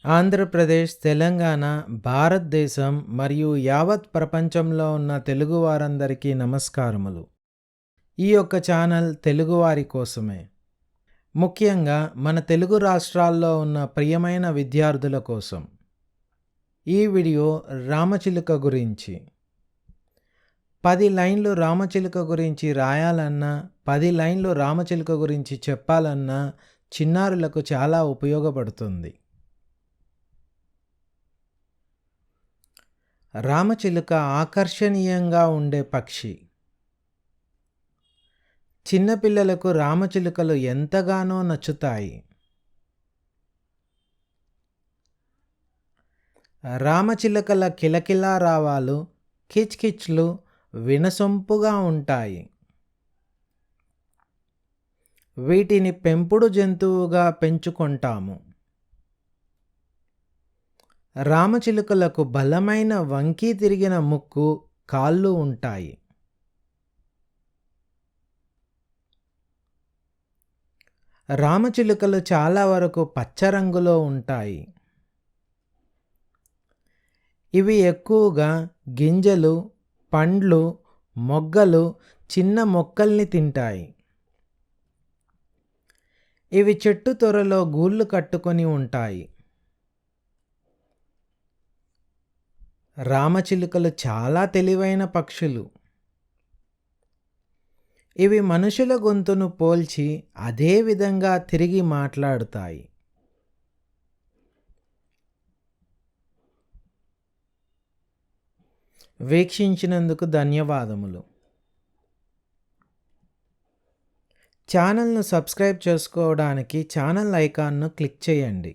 ఆంధ్రప్రదేశ్, తెలంగాణ, భారతదేశం మరియు యావత్ ప్రపంచంలో ఉన్న తెలుగు వారందరికీ నమస్కారములు. ఈ యొక్క ఛానల్ తెలుగువారి కోసమే. ముఖ్యంగా మన తెలుగు రాష్ట్రాల్లో ఉన్న ప్రియమైన విద్యార్థుల కోసం. ఈ వీడియో రామచిలుక గురించి. 10 లైన్లు రామచిలుక గురించి రాయాలన్నా, 10 లైన్లు రామచిలుక గురించి చెప్పాలన్నా చిన్నారులకు చాలా ఉపయోగపడుతుంది. రామచిలుక ఆకర్షణీయంగా ఉండే పక్షి. చిన్నపిల్లలకు రామచిలుకలు ఎంతగానో నచ్చుతాయి. రామచిలుకల కిలకిలా రావాలు, కిచ్కిచ్లు వినసొంపుగా ఉంటాయి. వీటిని పెంపుడు జంతువుగా పెంచుకుంటాము. రామచిలుకలకు బలమైన వంకి తిరిగిన ముక్కు, కాళ్ళు ఉంటాయి. రామచిలుకలు చాలా వరకు పచ్చ రంగులో ఉంటాయి. ఇవి ఎక్కువగా గింజలు, పండ్లు, మొగ్గలు, చిన్న మొక్కల్ని తింటాయి. ఇవి చెట్టు తొర్రలో గూళ్ళు కట్టుకొని ఉంటాయి. రామచిలుకలు చాలా తెలివైన పక్షులు. ఇవి మనుషుల గొంతును పోల్చి అదే విధంగా తిరిగి మాట్లాడుతాయి. వీక్షించినందుకు ధన్యవాదములు. ఛానల్ను సబ్స్క్రైబ్ చేసుకోవడానికి ఛానల్ ఐకాన్ను క్లిక్ చేయండి.